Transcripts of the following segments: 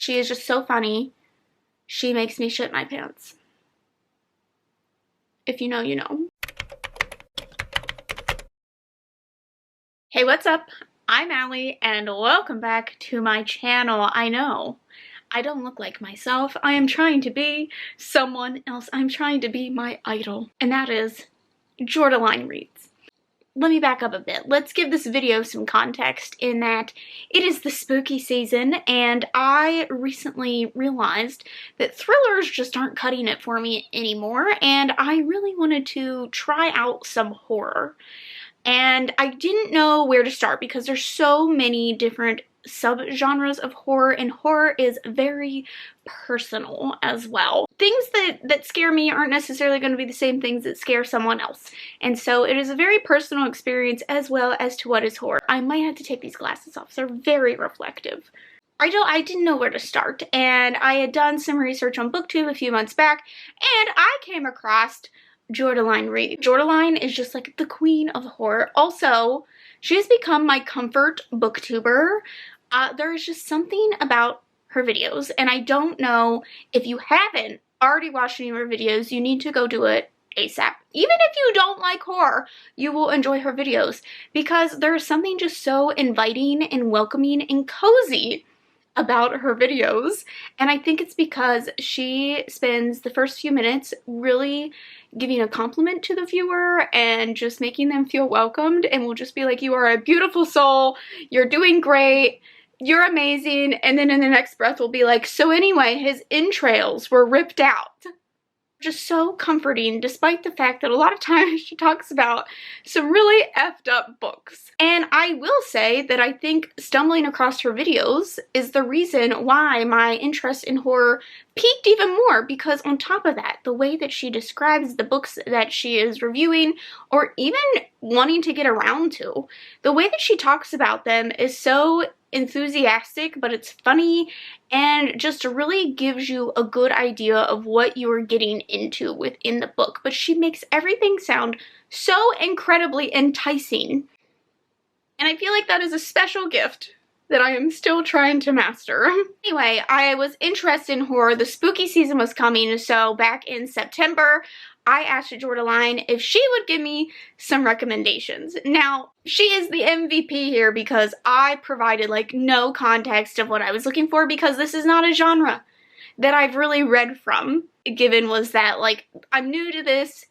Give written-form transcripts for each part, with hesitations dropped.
She is just so funny. She makes me shit my pants. If you know, you know. Hey, what's up? I'm Allie, and welcome back to my channel. I know, I don't look like myself. I am trying to be someone else. I'm trying to be my idol, and that is Jordaline Reads. Let me back up a bit. Let's give this video some context in that it is the spooky season, and I recently realized that thrillers just aren't cutting it for me anymore, and I really wanted to try out some horror. And I didn't know where to start because there's so many different subgenres of horror, and horror is very personal as well. Things that scare me aren't necessarily going to be the same things that scare someone else. And so it is a very personal experience as well as to what is horror. I might have to take these glasses off. They're very reflective. I didn't know where to start, and I had done some research on BookTube a few months back, and I came across Jordaline Reads. Jordaline is just like the queen of horror. Also, she has become my comfort booktuber. There's just something about her videos, and I don't know if you haven't already watched any of her videos, you need to go do it ASAP. Even if you don't like horror, you will enjoy her videos because there's something just so inviting and welcoming and cozy about her videos, and I think it's because she spends the first few minutes really giving a compliment to the viewer and just making them feel welcomed, and will just be like, you are a beautiful soul, you're doing great, you're amazing, and then in the next breath will be like, so anyway, his entrails were ripped out. Just so comforting, despite the fact that a lot of times she talks about some really effed up books. And I will say that I think stumbling across her videos is the reason why my interest in horror peaked even more, because on top of that, the way that she describes the books that she is reviewing or even wanting to get around to, the way that she talks about them is so enthusiastic, but it's funny and just really gives you a good idea of what you are getting into within the book. But she makes everything sound so incredibly enticing, and I feel like that is a special gift that I am still trying to master. Anyway, I was interested in horror. The spooky season was coming, so back in September, I asked Jordaline if she would give me some recommendations. Now, she is the MVP here because I provided like no context of what I was looking for, because this is not a genre that I've really read from. Given was that like I'm new to this,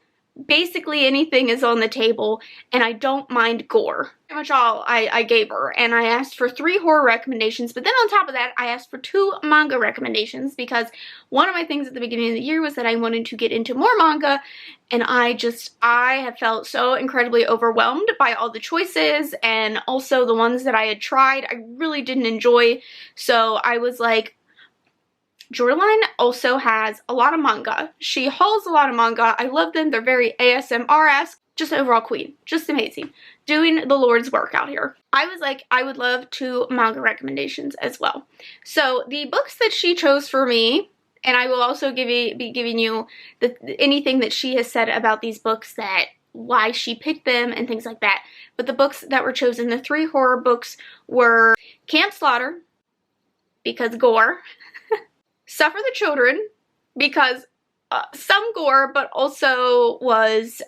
basically anything is on the table, and I don't mind gore. Pretty much all I gave her, and I asked for 3 horror recommendations, but then on top of that I asked for 2 manga recommendations, because one of my things at the beginning of the year was that I wanted to get into more manga, and I have felt so incredibly overwhelmed by all the choices, and also the ones that I had tried I really didn't enjoy. So I was like, Jordaline also has a lot of manga. She hauls a lot of manga. I love them. They're very ASMR-esque. Just overall queen. Just amazing. Doing the Lord's work out here. I was like, I would love 2 manga recommendations as well. So the books that she chose for me, and I will also be giving you anything that she has said about these books, that why she picked them and things like that. But the books that were chosen, the 3 horror books, were Camp Slaughter, because gore. Suffer the Children, because some gore, but also was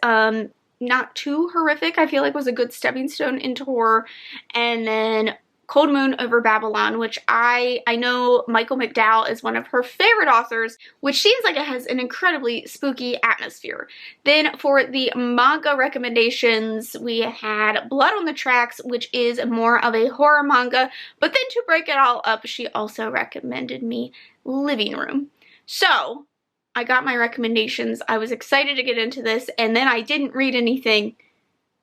not too horrific. I feel like was a good stepping stone into horror. And then Cold Moon Over Babylon, which I know Michael McDowell is one of her favorite authors, which seems like it has an incredibly spooky atmosphere. Then for the manga recommendations, we had Blood on the Tracks, which is more of a horror manga, but then to break it all up, she also recommended me Living Room. So I got my recommendations. I was excited to get into this, and then I didn't read anything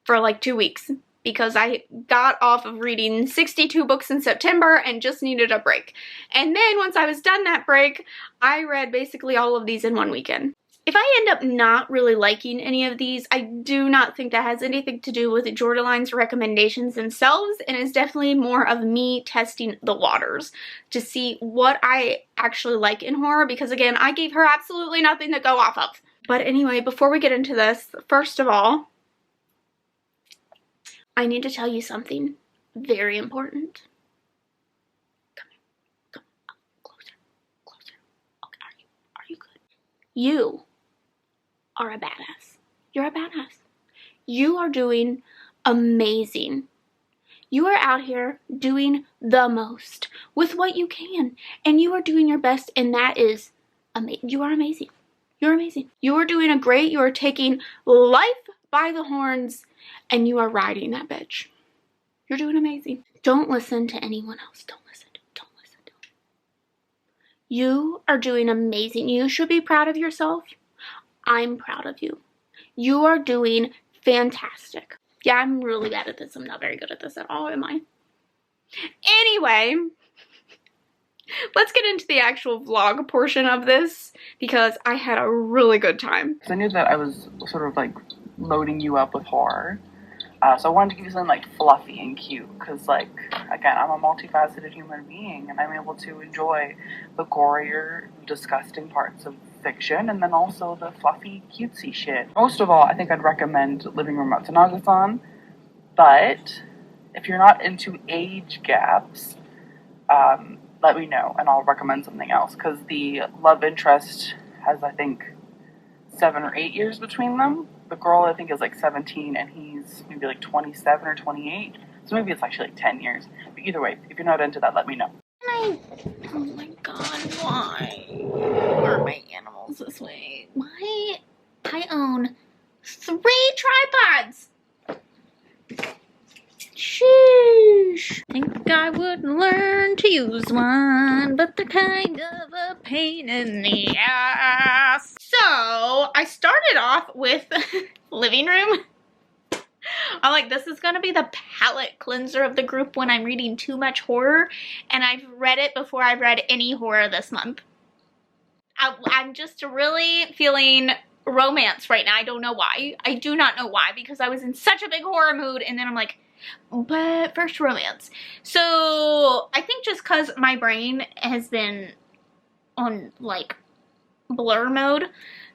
for like 2 weeks because I got off of reading 62 books in September and just needed a break. And then once I was done that break, I read basically all of these in one weekend. If I end up not really liking any of these, I do not think that has anything to do with Jordaline's recommendations themselves, and it's definitely more of me testing the waters to see what I actually like in horror, because again, I gave her absolutely nothing to go off of. But anyway, before we get into this, first of all, I need to tell you something very important. Come here. Come closer. you are a badass. You're a badass. You are doing amazing. You are out here doing the most with what you can, and you are doing your best, and that is amazing. You are amazing. You're amazing. You are doing a great. You are taking life by the horns, and you are riding that bitch. You're doing amazing. Don't listen to anyone else. Don't listen. Don't listen. You are doing amazing. You should be proud of yourself. I'm proud of you. You are doing fantastic. Yeah, I'm really bad at this. I'm not very good at this at all, am I? Anyway, let's get into the actual vlog portion of this because I had a really good time. I knew that I was sort of like loading you up with horror. So I wanted to give you something like fluffy and cute because, like, again, I'm a multifaceted human being and I'm able to enjoy the gorier, disgusting parts of fiction and then also the fluffy, cutesy shit. Most of all, I think I'd recommend Living Room at Tanaga-san, but if you're not into age gaps, let me know and I'll recommend something else because the love interest has, I think, 7 or 8 years between them. The girl, I think, is like 17 and he's maybe like 27 or 28. So maybe it's actually like 10 years. But either way, if you're not into that, let me know. Oh my god, why are my animals this way? Why? I own 3 tripods. Sheesh. Think I would learn to use one, but they're kind of a pain in the ass. So, I started off with living room. I'm like, this is gonna be the palate cleanser of the group when I'm reading too much horror, and I've read it before I've read any horror this month. I'm just really feeling romance right now. I don't know why. I do not know why, because I was in such a big horror mood, and then I'm like, but first romance. So I think just because my brain has been on like blur mode,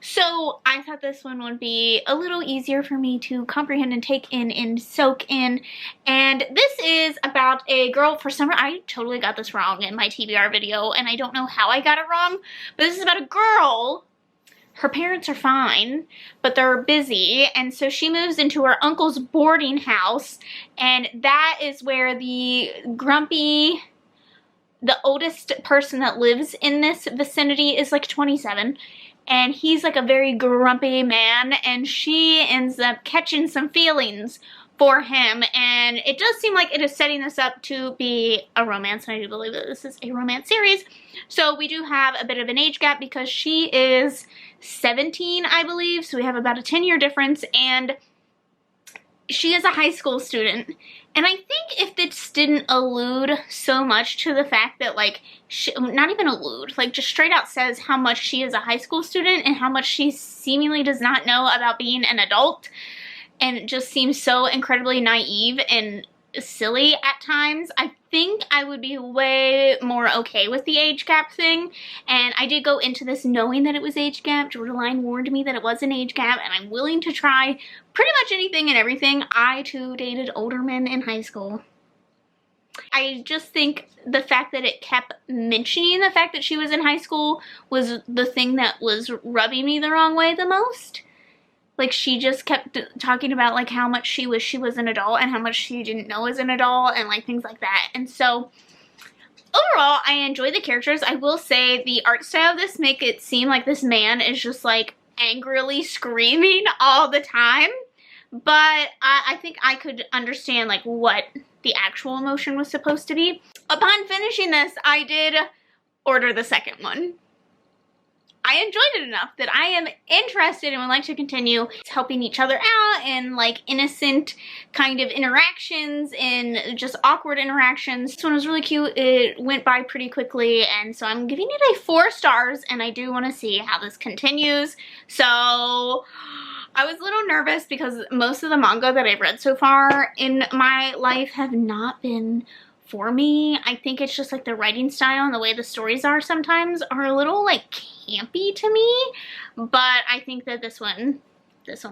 so I thought this one would be a little easier for me to comprehend and take in and soak in. And this is about a girl. For some reason, I totally got this wrong in my TBR video, and I don't know how I got it wrong, but this is about a girl. Her parents are fine, but they're busy, and so she moves into her uncle's boarding house, and that is where the oldest person that lives in this vicinity is like 27, and he's like a very grumpy man, and she ends up catching some feelings for him, and it does seem like it is setting this up to be a romance, and I do believe that this is a romance series. So we do have a bit of an age gap because she is 17, I believe, so we have about a 10-year difference, and she is a high school student. And I think if this didn't allude so much to the fact that, like, not even allude, like, just straight out says how much she is a high school student and how much she seemingly does not know about being an adult, and just seems so incredibly naive and silly at times, I think I would be way more okay with the age gap thing. And I did go into this knowing that it was age gap. Jordaline warned me that it was an age gap, and I'm willing to try pretty much anything and everything. I too dated older men in high school. I just think the fact that it kept mentioning the fact that she was in high school was the thing that was rubbing me the wrong way the most. Like, she just kept talking about, like, how much she wished she was an adult and how much she didn't know as an adult and, like, things like that. And so, overall, I enjoy the characters. I will say the art style of this make it seem like this man is just, like, angrily screaming all the time. But I think I could understand, like, what the actual emotion was supposed to be. Upon finishing this, I did order the second one. I enjoyed it enough that I am interested and would like to continue helping each other out and like innocent kind of interactions and just awkward interactions. This one was really cute. It went by pretty quickly, and so I'm giving it a 4 stars, and I do want to see how this continues. So I was a little nervous because most of the manga that I've read so far in my life have not been for me. I think it's just like the writing style and the way the stories are sometimes are a little like campy to me, but I think that this one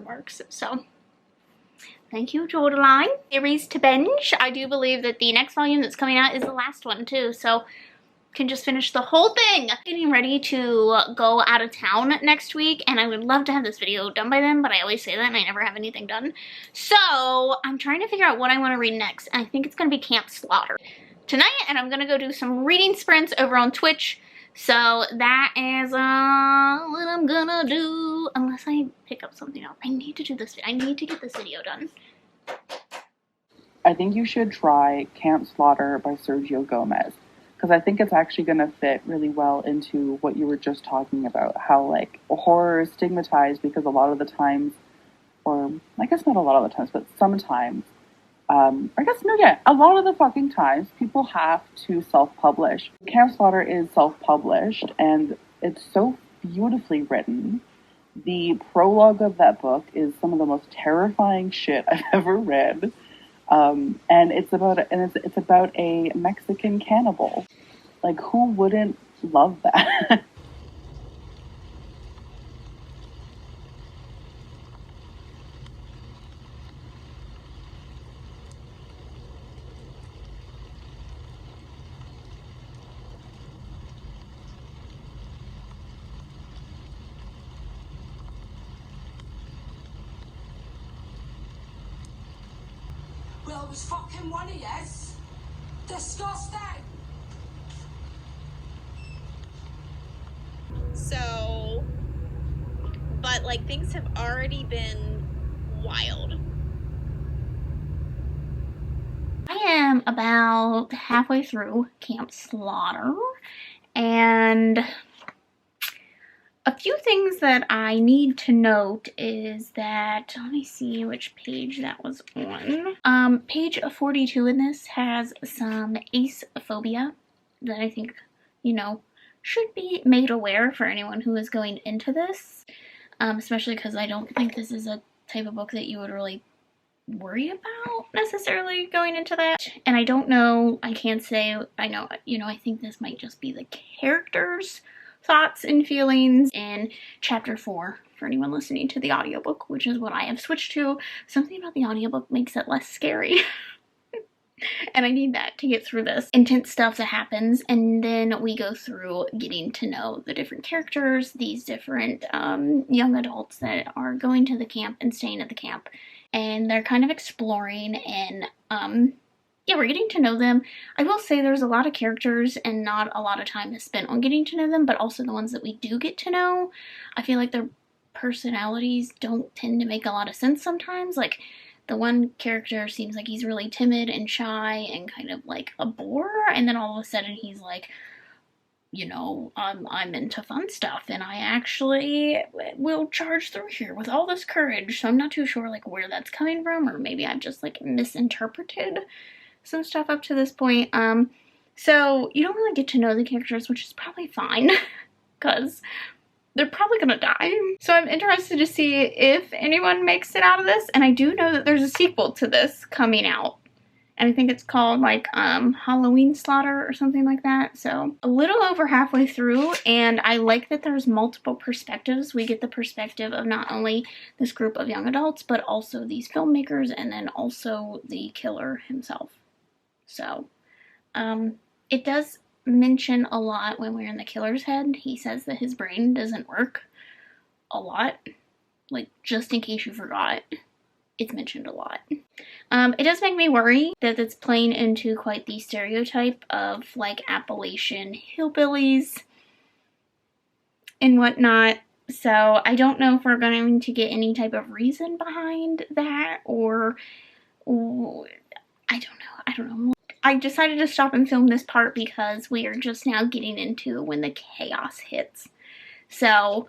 works. So thank you, Jordaline. Series to binge. I do believe that the next volume that's coming out is the last one too, so can just finish the whole thing. Getting ready to go out of town next week, and I would love to have this video done by then, but I always say that and I never have anything done. So I'm trying to figure out what I want to read next, and I think it's going to be Camp Slaughter tonight, and I'm going to go do some reading sprints over on Twitch. So that is what I'm gonna do, unless I pick up something else. I need to do this. I need to get this video done. I think you should try Camp Slaughter by Sergio Gomez, because I think it's actually going to fit really well into what you were just talking about, how like horror is stigmatized because a lot of the times, or I guess not a lot of the times, but sometimes, a lot of the fucking times, people have to self-publish. Camp Slaughter is self-published, and it's so beautifully written. The prologue of that book is some of the most terrifying shit I've ever read. And it's about a Mexican cannibal. Like, who wouldn't love that? Well, it was fucking one of yes. Disgusting. So, but like things have already been wild. I am about halfway through Camp Slaughter, and a few things that I need to note is that, let me see which page that was on. Page 42 in this has some acephobia that I think, you know, should be made aware for anyone who is going into this. Especially because I don't think this is a type of book that you would really worry about necessarily going into that. And I don't know, I can't say, I know, you know, I think this might just be the characters' thoughts and feelings in chapter 4 for anyone listening to the audiobook, which is what I have switched to. Something about the audiobook makes it less scary. And I need that to get through this intense stuff that happens, and then we go through getting to know the different characters, these different young adults that are going to the camp and staying at the camp, and they're kind of exploring, and yeah, we're getting to know them. I will say there's a lot of characters and not a lot of time is spent on getting to know them, but also the ones that we do get to know, I feel like their personalities don't tend to make a lot of sense sometimes. Like, the one character seems like he's really timid and shy and kind of like a bore, and then all of a sudden he's like, you know, I'm into fun stuff and I actually will charge through here with all this courage. So I'm not too sure like where that's coming from, or maybe I've just like misinterpreted some stuff up to this point. So you don't really get to know the characters, which is probably fine because they're probably gonna die. So I'm interested to see if anyone makes it out of this, and I do know that there's a sequel to this coming out, and I think it's called like Halloween Slaughter or something like that. So a little over halfway through, and I like that there's multiple perspectives. We get the perspective of not only this group of young adults, but also these filmmakers, and then also the killer himself. So it does mention a lot when we're in the killer's head. He says that his brain doesn't work a lot. Like, just in case you forgot, it's mentioned a lot. It does make me worry that it's playing into quite the stereotype of like Appalachian hillbillies and whatnot. So I don't know if we're going to get any type of reason behind that, or I don't know. I decided to stop and film this part because we are just now getting into when the chaos hits. So,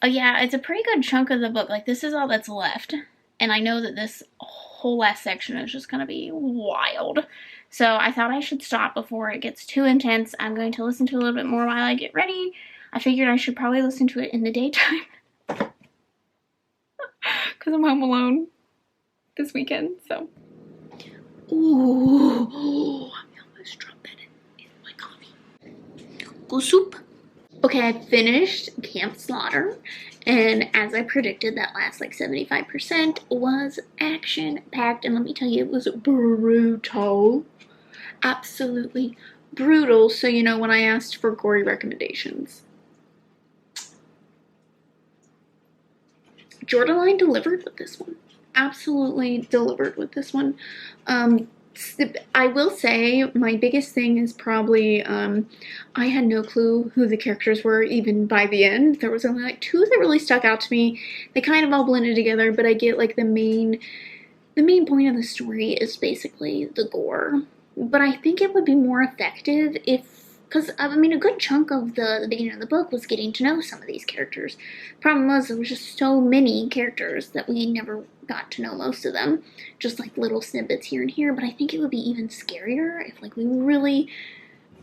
yeah, it's a pretty good chunk of the book. Like, this is all that's left. And I know that this whole last section is just going to be wild. So I thought I should stop before it gets too intense. I'm going to listen to a little bit more while I get ready. I figured I should probably listen to it in the daytime. Because I'm home alone this weekend, so. Ooh, I almost dropped that in my coffee. Go soup. Okay, I finished Camp Slaughter, and as I predicted, that last like 75% was action-packed, and let me tell you, it was brutal. Absolutely brutal, so you know when I asked for gory recommendations. Jordaline delivered with this one. Absolutely delivered with this one. I will say my biggest thing is probably I had no clue who the characters were even by the end. There was only like two that really stuck out to me. They kind of all blended together, but I get like the main point of the story is basically the gore. But I think it would be more effective if, because I mean, a good chunk of the beginning of the book was getting to know some of these characters. Problem was, there was just so many characters that we never got to know most of them. Just like little snippets here and here. But I think it would be even scarier if like we really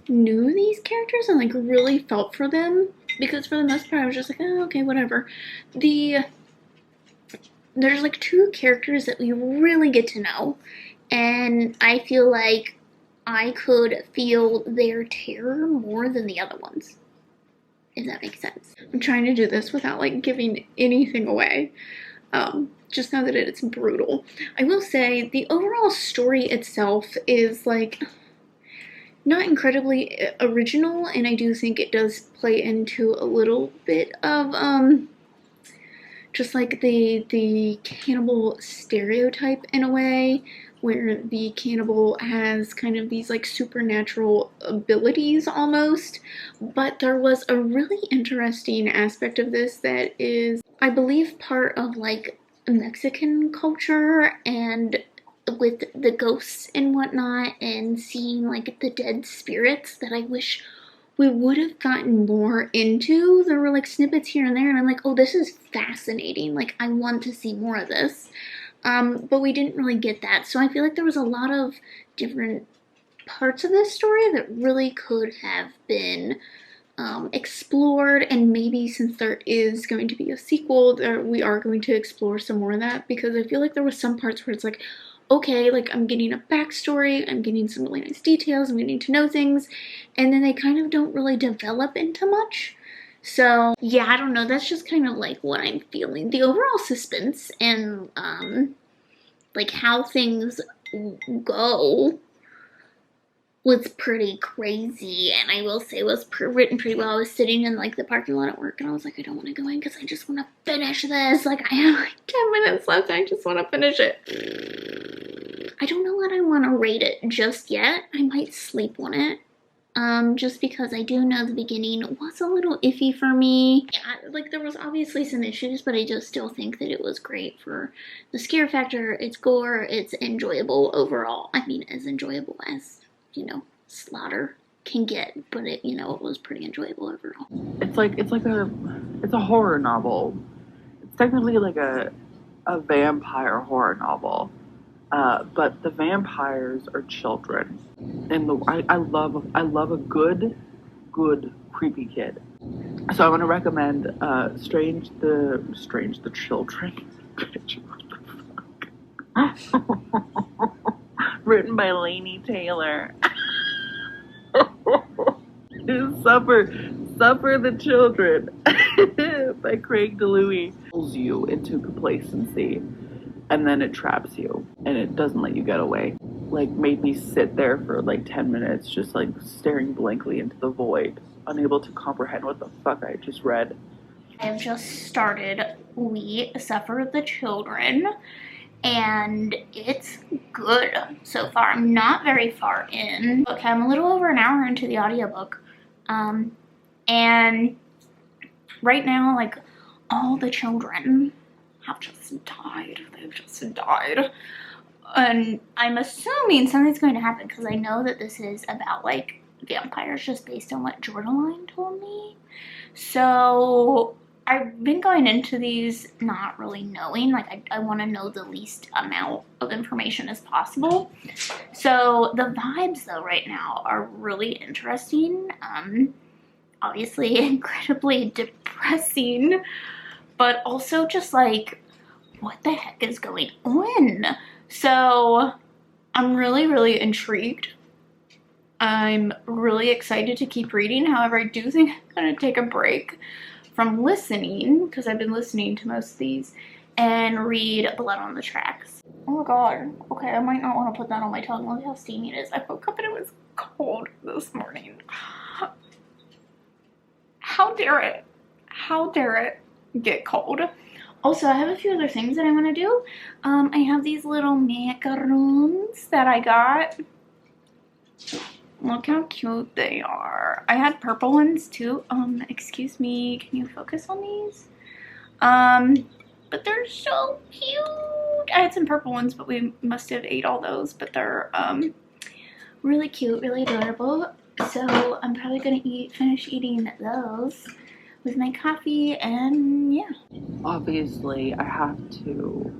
knew these characters and like really felt for them. Because for the most part, I was just like, oh, okay, whatever. There's like two characters that we really get to know, and I feel like I could feel their terror more than the other ones, if that makes sense. I'm trying to do this without like giving anything away. Just know that it's brutal. I will say the overall story itself is like not incredibly original, and I do think it does play into a little bit of just like the cannibal stereotype in a way, where the cannibal has kind of these like supernatural abilities almost. But there was a really interesting aspect of this that is, I believe, part of like Mexican culture, and with the ghosts and whatnot, and seeing like the dead spirits that I wish we would have gotten more into. There were like snippets here and there, and I'm like, oh, this is fascinating. Like, I want to see more of this. But we didn't really get that. So I feel like there was a lot of different parts of this story that really could have been explored, and maybe since there is going to be a sequel, we are going to explore some more of that, because I feel like there was some parts where it's like, okay, like I'm getting a backstory, I'm getting some really nice details, I'm getting to know things, and then they kind of don't really develop into much. So yeah, I don't know, that's just kind of like what I'm feeling. The overall suspense and like how things go was pretty crazy, and I will say it was written pretty well. I was sitting in like the parking lot at work, and I was like, I don't want to go in because I just want to finish this. Like, I have like 10 minutes left, and I just want to finish it. I don't know what I want to rate it just yet. I might sleep on it. Just because I do know the beginning was a little iffy for me. Yeah, like there was obviously some issues, but I just still think that it was great for the scare factor, its gore, it's enjoyable overall. I mean, as enjoyable as, you know, slaughter can get, but it, you know, it was pretty enjoyable overall. It's a horror novel. It's technically like a vampire horror novel. But the vampires are children, and I love a good creepy kid. So I want to recommend Strange the Children, written by Laini Taylor. Suffer the Children by Craig DeLuey. Pulls you into complacency, and then it traps you, and it doesn't let you get away. Like, made me sit there for like 10 minutes just like staring blankly into the void, unable to comprehend what the fuck I just read. I have just started We Suffer the Children, and it's good so far. I'm not very far in. Okay, I'm a little over an hour into the audiobook. And right now, like, all the children have just died. They've just died. And I'm assuming something's going to happen, because I know that this is about, like, vampires, just based on what Jordaline told me. So I've been going into these not really knowing. Like, I want to know the least amount of information as possible. So the vibes, though, right now are really interesting. Obviously incredibly depressing, but also just like, what the heck is going on? So I'm really intrigued. I'm really excited to keep reading. However, I do think I'm gonna take a break from listening, because I've been listening to most of these, and read Blood on the Tracks. Oh my god. Okay, I might not want to put that on my tongue. Look how steamy it is. I woke up and it was cold this morning. How dare it? How dare it get cold? Also, I have a few other things that I want to do. I have these little macarons that I got. Look how cute they are. I had purple ones too. Excuse me, can you focus on these? But they're so cute. I had some purple ones, but we must have ate all those, but they're, really cute, really adorable. So I'm probably gonna finish eating those with my coffee, and yeah. Obviously, I have to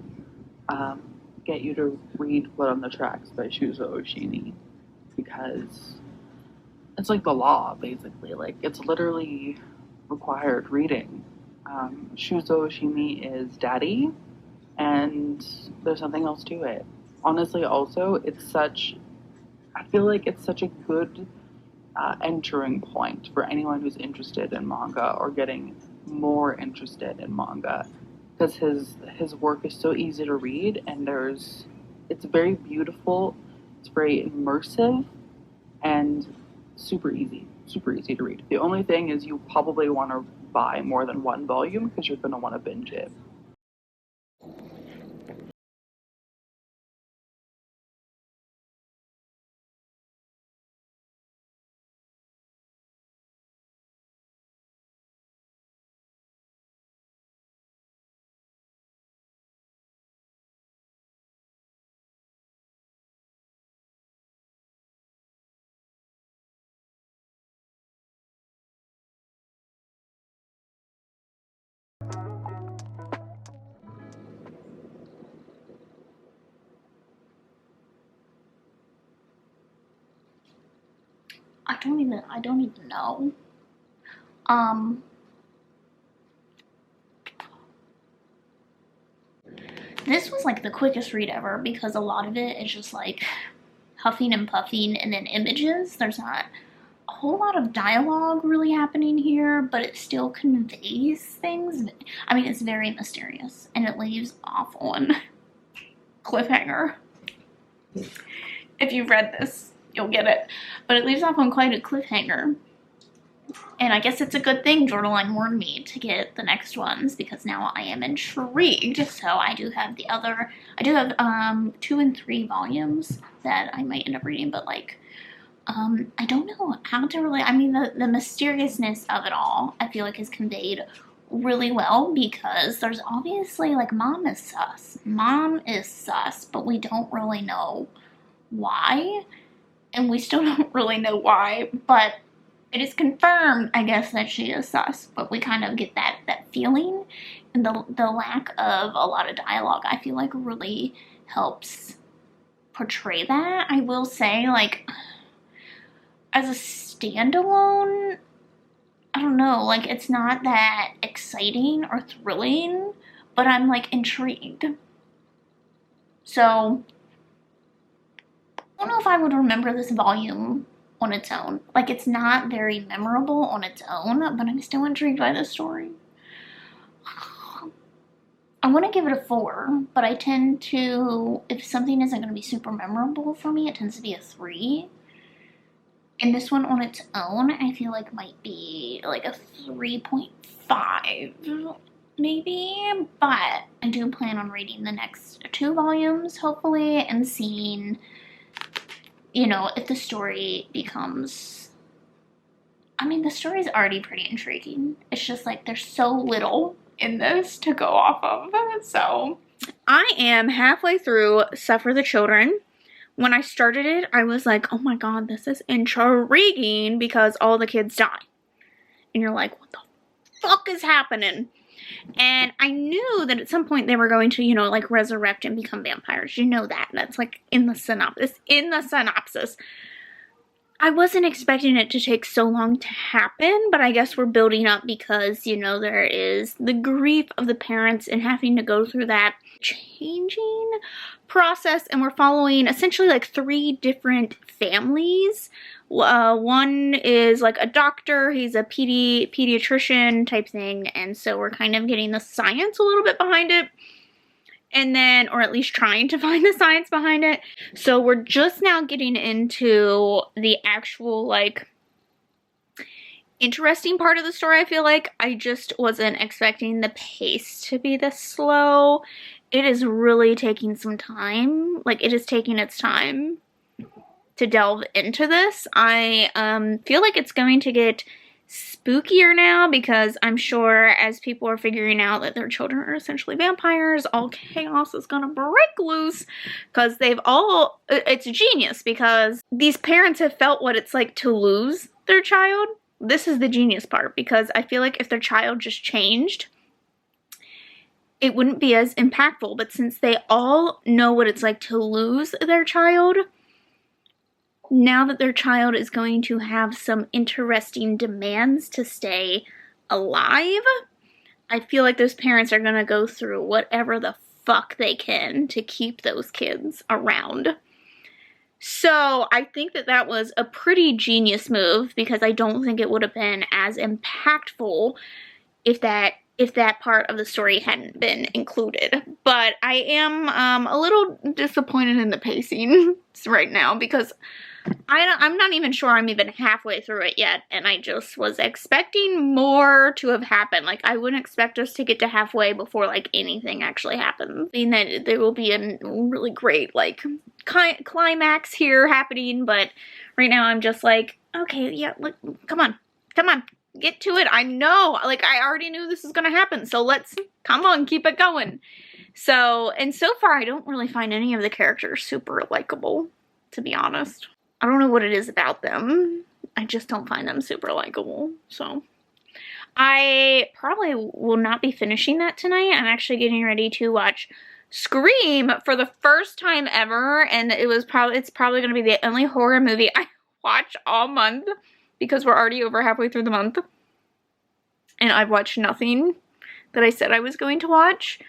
get you to read Blood on the Tracks by Shuzo Oshimi, because it's like the law, basically. Like, it's literally required reading. Shuzo Oshimi is daddy, and there's nothing else to it. Honestly, also, I feel like it's such a good entering point for anyone who's interested in manga or getting more interested in manga, because his work is so easy to read, and it's very beautiful, it's very immersive, and super easy to read. The only thing is you probably want to buy more than one volume because you're going to want to binge it. I don't even know. This was like the quickest read ever because a lot of it is just like huffing and puffing and then images. There's not a whole lot of dialogue really happening here, but it still conveys things. I mean, it's very mysterious and it leaves off on cliffhanger. If you've read this, you'll get it. But it leaves off on quite a cliffhanger. And I guess it's a good thing Jordaline warned me to get the next ones, because now I am intrigued. So I do have 2 and 3 volumes that I might end up reading, but like, I don't know how to really, I mean, the mysteriousness of it all, I feel like is conveyed really well, because there's obviously, like, Mom is sus, but we don't really know why, and we still don't really know why, but it is confirmed, I guess, that she is sus, but we kind of get that feeling, and the lack of a lot of dialogue, I feel like, really helps portray that. I will say, like, as a standalone, I don't know, like, it's not that exciting or thrilling, but I'm, like, intrigued. So, I don't know if I would remember this volume on its own. Like, it's not very memorable on its own, but I'm still intrigued by the story. I want to give it a 4, but I tend to, if something isn't going to be super memorable for me, it tends to be a 3. And this one on its own, I feel like might be like a 3.5, maybe. But I do plan on reading the next 2 volumes, hopefully, and seeing, you know, if the story becomes, I mean, the story's already pretty intriguing. It's just like there's so little in this to go off of. So I am halfway through Suffer the Children. When I started it, I was like, oh my god, this is intriguing, because all the kids die. And you're like, what the fuck is happening? And I knew that at some point they were going to, you know, like, resurrect and become vampires. You know that. That's like in the synopsis. I wasn't expecting it to take so long to happen, but I guess we're building up because, you know, there is the grief of the parents and having to go through that changing process, and we're following essentially like 3 different families. One is like a doctor, he's a pediatrician type thing, and so we're kind of getting the science a little bit behind it. and then, or at least trying to find the science behind it. So we're just now getting into the actual, like, interesting part of the story. I feel like I just wasn't expecting the pace to be this slow. It is really taking some time. Like, it is taking its time to delve into this. I feel like it's going to get spookier now, because I'm sure as people are figuring out that their children are essentially vampires, all chaos is gonna break loose, because it's genius, because these parents have felt what it's like to lose their child. This is the genius part, because I feel like if their child just changed, it wouldn't be as impactful. But since they all know what it's like to lose their child, now that their child is going to have some interesting demands to stay alive, I feel like those parents are going to go through whatever the fuck they can to keep those kids around. So I think that that was a pretty genius move, because I don't think it would have been as impactful if that part of the story hadn't been included. But I am a little disappointed in the pacing right now, because I'm not even sure I'm even halfway through it yet, and I just was expecting more to have happened. Like, I wouldn't expect us to get to halfway before, like, anything actually happens. I mean, that there will be a really great, like, climax here happening, but right now I'm just like, okay, yeah, look, come on, get to it. I know, like, I already knew this was gonna happen, so come on, keep it going. So, and so far I don't really find any of the characters super likable, to be honest. I don't know what it is about them. I just don't find them super likable. So I probably will not be finishing that tonight. I'm actually getting ready to watch Scream for the first time ever, and it's probably going to be the only horror movie I watch all month, because we're already over halfway through the month, and I've watched nothing that I said I was going to watch.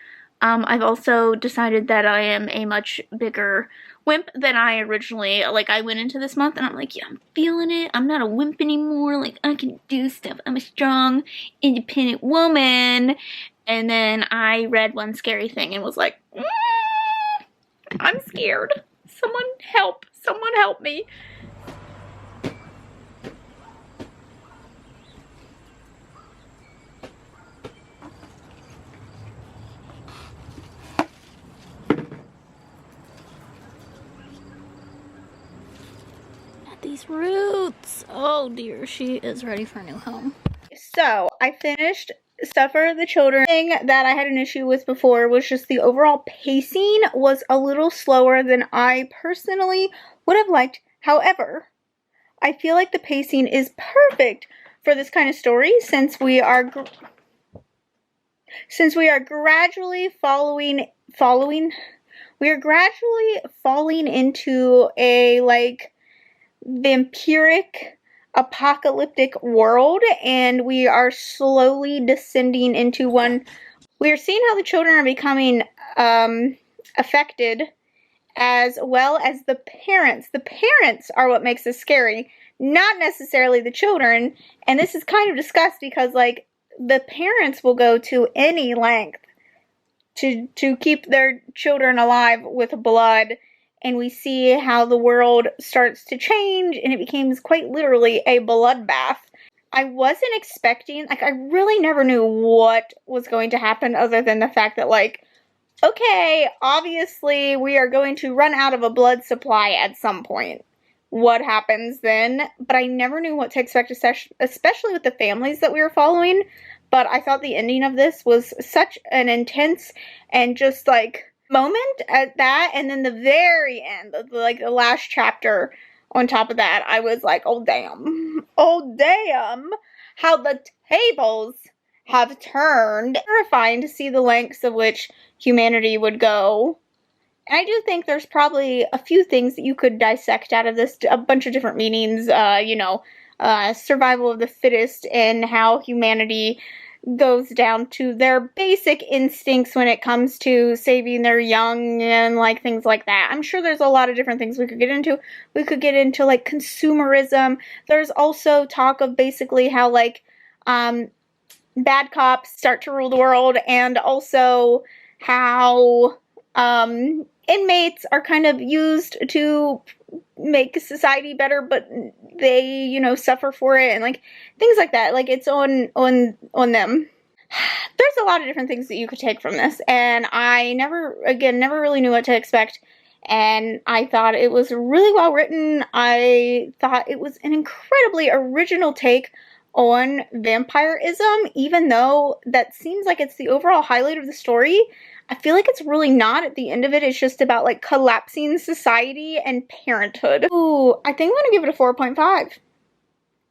I've also decided that I am a much bigger wimp than I originally, like, I went into this month and I'm like, yeah, I'm feeling it. I'm not a wimp anymore. Like, I can do stuff. I'm a strong, independent woman. And then I read One Scary Thing and was like, I'm scared. Someone help. Someone help me. These roots. Oh dear, she is ready for a new home. So I finished Suffer the Children. The thing that I had an issue with before was just the overall pacing was a little slower than I personally would have liked. However, I feel like the pacing is perfect for this kind of story, since we are gradually falling into a, like, vampiric apocalyptic world, and we are slowly descending into one. We are seeing how the children are becoming affected, as well as the parents. The parents are what makes this scary, not necessarily the children. And this is kind of discussed, because, like, the parents will go to any length to keep their children alive with blood. And we see how the world starts to change, and it becomes quite literally a bloodbath. I wasn't expecting, like, I really never knew what was going to happen, other than the fact that, like, okay, obviously we are going to run out of a blood supply at some point. What happens then? But I never knew what to expect, especially with the families that we were following. But I thought the ending of this was such an intense and just, like, moment at that, and then the very end, like the last chapter on top of that, I was like, oh damn, how the tables have turned. Terrifying to see the lengths of which humanity would go. And I do think there's probably a few things that you could dissect out of this, a bunch of different meanings, survival of the fittest, and how humanity goes down to their basic instincts when it comes to saving their young and, like, things like that. I'm sure there's a lot of different things we could get into. We could get into, like, consumerism. There's also talk of basically how, like, bad cops start to rule the world, and also how Inmates are kind of used to make society better, but they, you know, suffer for it, and like things like that. Like it's on them. There's a lot of different things that you could take from this, and I never really knew what to expect. And I thought it was really well written. I thought it was an incredibly original take on vampirism, even though that seems like it's the overall highlight of the story. I feel like it's really not. At the end of it, it's just about like collapsing society and parenthood. Ooh, I think I'm gonna give it a 4.5.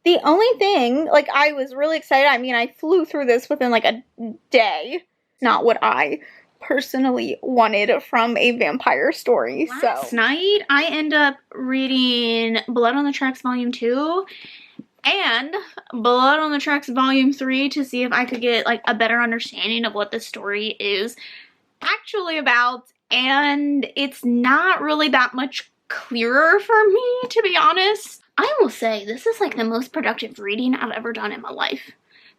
The only thing, like, I was really excited. I mean, I flew through this within like a day. Not what I personally wanted from a vampire story. Last night, I end up reading Blood on the Tracks Volume 2 and Blood on the Tracks Volume 3 to see if I could get like a better understanding of what the story is actually about, and it's not really that much clearer for me, to be honest. I will say this is like the most productive reading I've ever done in my life.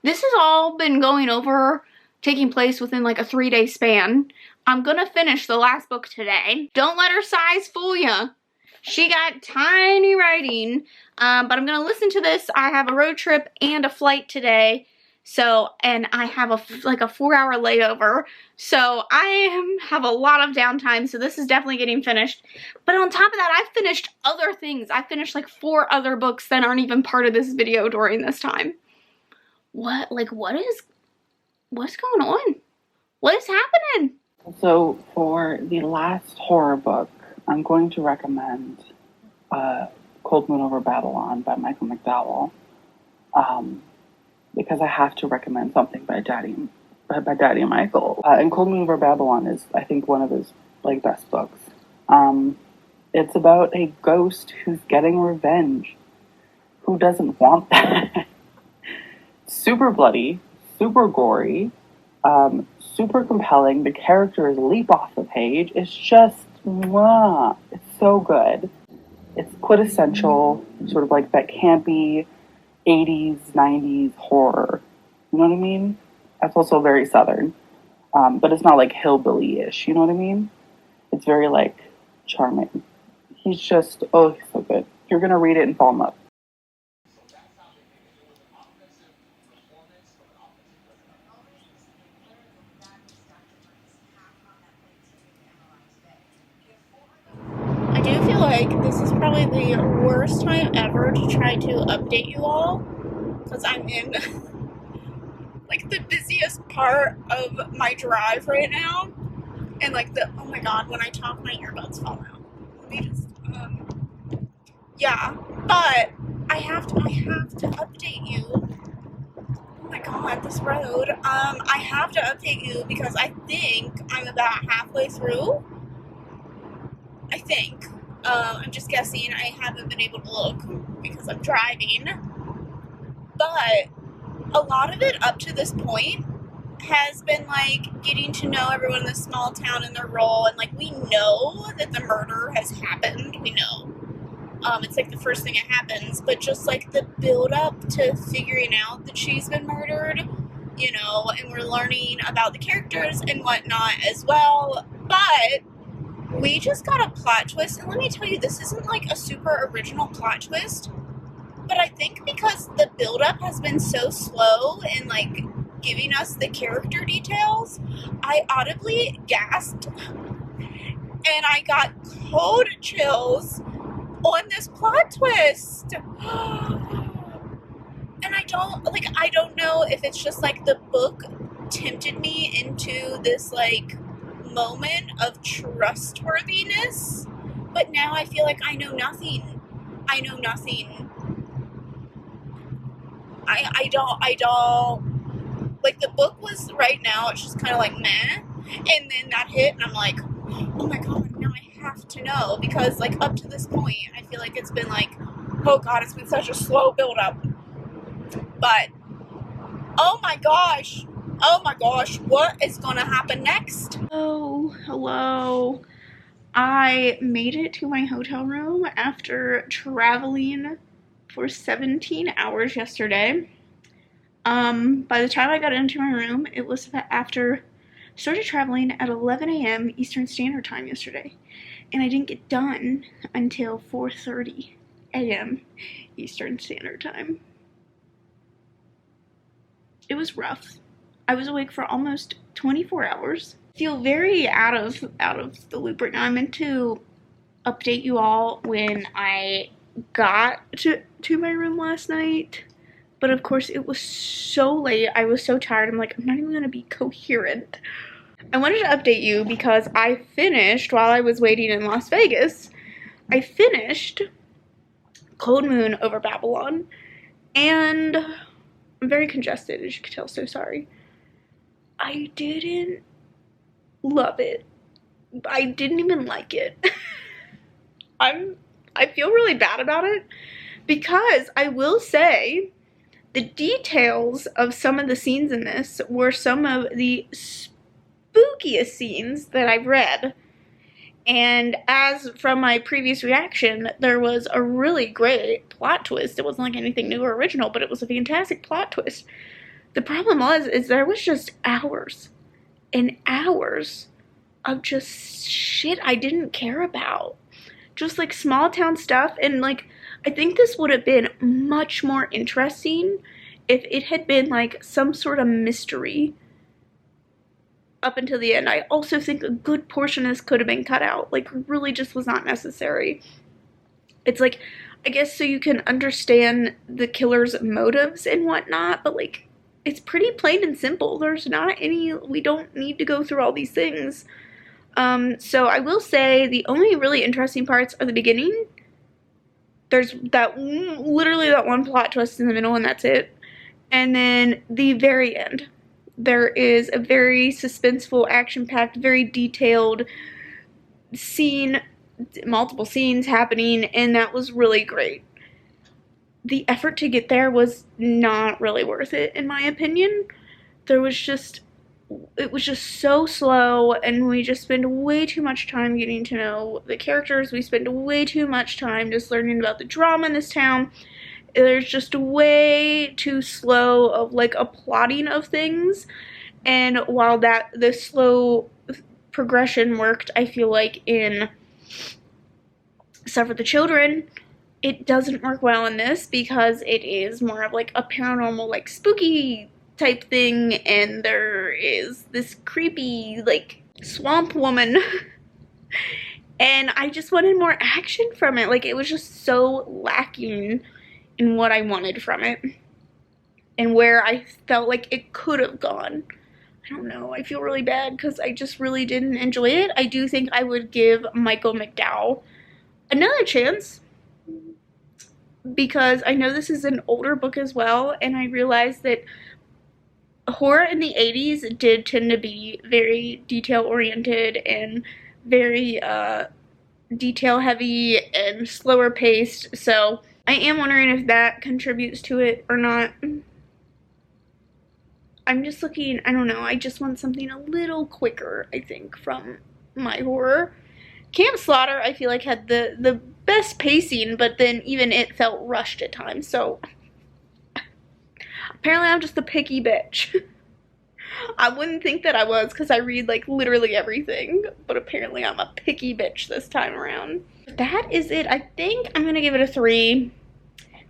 This has all been going over, taking place within like a 3-day span. I'm gonna finish the last book today. Don't let her size fool ya. She got tiny writing, but I'm gonna listen to this. I have a road trip and a flight today. So, and I have like a 4-hour layover, so I have a lot of downtime, so this is definitely getting finished. But on top of that, I've finished other things. I finished like 4 other books that aren't even part of this video during this time. What's going on? What is happening? So for the last horror book, I'm going to recommend Cold Moon Over Babylon by Michael McDowell. Because I have to recommend something by Daddy Michael. And Cold Moon Over Babylon is, I think, one of his like best books. It's about a ghost who's getting revenge. Who doesn't want that? Super bloody, super gory, super compelling. The characters leap off the page. It's just, mwah. It's so good. It's quintessential, sort of like that campy 80s, 90s horror. You know what I mean? That's also very Southern. But it's not like hillbilly-ish, you know what I mean? It's very, like, charming. He's just, oh, he's so good. You're gonna read it and fall in love. I do feel like this is probably the worst time ever to try to update you all, because I'm in like the busiest part of my drive right now, and like oh my god, when I talk my earbuds fall out. Let me just yeah, but I have to update you. Oh my god, this road. I have to update you because I think I'm about halfway through. I think. I'm just guessing. I haven't been able to look because I'm driving. But a lot of it up to this point has been like getting to know everyone in this small town and their role, and like we know that the murder has happened. We know. It's like the first thing that happens, but just like the build up to figuring out that she's been murdered, you know, and we're learning about the characters and whatnot as well. But we just got a plot twist, and let me tell you, this isn't like a super original plot twist, but I think because the build-up has been so slow in like giving us the character details, I audibly gasped, and I got cold chills on this plot twist. And I don't know if it's just like the book tempted me into this like moment of trustworthiness, but now I feel like I know nothing. I don't like the book was right now, it's just kind of like meh, and then that hit and I'm like, oh my god, now I have to know, because like up to this point I feel like it's been like, oh god, it's been such a slow build up. But oh my gosh, what is gonna happen next? Oh, hello. I made it to my hotel room after traveling for 17 hours yesterday. By the time I got into my room, it was after Started traveling at 11 a.m. Eastern Standard Time yesterday, and I didn't get done until 4:30 a.m. Eastern Standard Time. It was rough. I was awake for almost 24 hours. I feel very out of the loop right now. I meant to update you all when I got to my room last night, but of course it was so late. I was so tired. I'm like, I'm not even gonna be coherent. I wanted to update you because I finished, while I was waiting in Las Vegas, I finished Cold Moon Over Babylon, and I'm very congested, as you can tell, so sorry. I didn't love it. I didn't even like it. I feel really bad about it, because I will say the details of some of the scenes in this were some of the spookiest scenes that I've read. And as from my previous reaction, there was a really great plot twist. It wasn't like anything new or original, but it was a fantastic plot twist. The problem is there was just hours and hours of just shit I didn't care about. Just like small town stuff, and like I think this would have been much more interesting if it had been like some sort of mystery up until the end. I also think a good portion of this could have been cut out. Like, really just was not necessary. It's like, I guess so you can understand the killer's motives and whatnot, but like, it's pretty plain and simple. There's not any, we don't need to go through all these things. So I will say the only really interesting parts are the beginning. There's that, literally that one plot twist in the middle, and that's it. And then the very end. There is a very suspenseful, action-packed, very detailed scene, multiple scenes happening, and that was really great. The effort to get there was not really worth it, in my opinion. It was just so slow, and we just spend way too much time getting to know the characters. We spend way too much time just learning about the drama in this town. There's just way too slow of like a plotting of things, and while the slow progression worked, I feel like in Stuff for the Children, it doesn't work well in this, because it is more of like a paranormal, like spooky type thing, and there is this creepy like swamp woman and I just wanted more action from it. Like, it was just so lacking in what I wanted from it and where I felt like it could have gone. I don't know. I feel really bad because I just really didn't enjoy it. I do think I would give Michael McDowell another chance, because I know this is an older book as well, and I realize that horror in the 80s did tend to be very detail-oriented and very detail-heavy and slower paced, so I am wondering if that contributes to it or not. I'm just looking, I don't know, I just want something a little quicker, I think, from my horror. Camp Slaughter, I feel like, had the best pacing, but then even it felt rushed at times, so apparently I'm just a picky bitch. I wouldn't think that I was, because I read like literally everything, but apparently I'm a picky bitch this time around. That is it. I think I'm gonna give it a 3.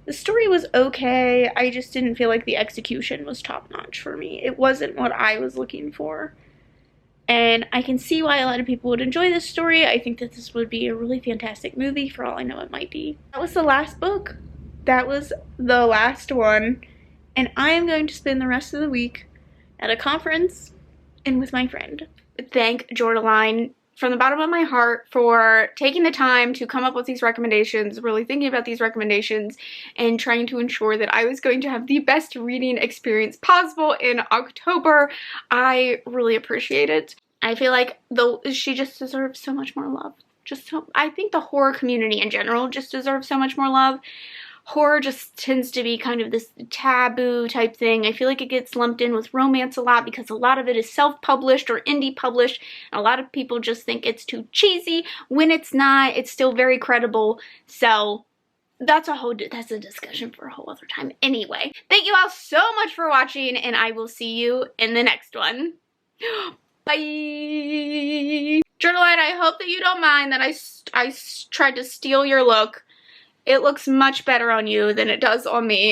The story was okay. I just didn't feel like the execution was top-notch for me. It wasn't what I was looking for. And I can see why a lot of people would enjoy this story. I think that this would be a really fantastic movie, for all I know it might be. That was the last book. That was the last one. And I am going to spend the rest of the week at a conference and with my friend. Thank Jordaline from the bottom of my heart for taking the time to come up with these recommendations, really thinking about these recommendations, and trying to ensure that I was going to have the best reading experience possible in October. I really appreciate it. I feel like she just deserves so much more love. I think the horror community in general just deserves so much more love. Horror just tends to be kind of this taboo type thing. I feel like it gets lumped in with romance a lot because a lot of it is self-published or indie published. And a lot of people just think it's too cheesy. When it's not, it's still very credible. So that's a discussion for a whole other time. Anyway, thank you all so much for watching, and I will see you in the next one. Bye! Jordaline, I hope that you don't mind that I tried to steal your look. It looks much better on you than it does on me.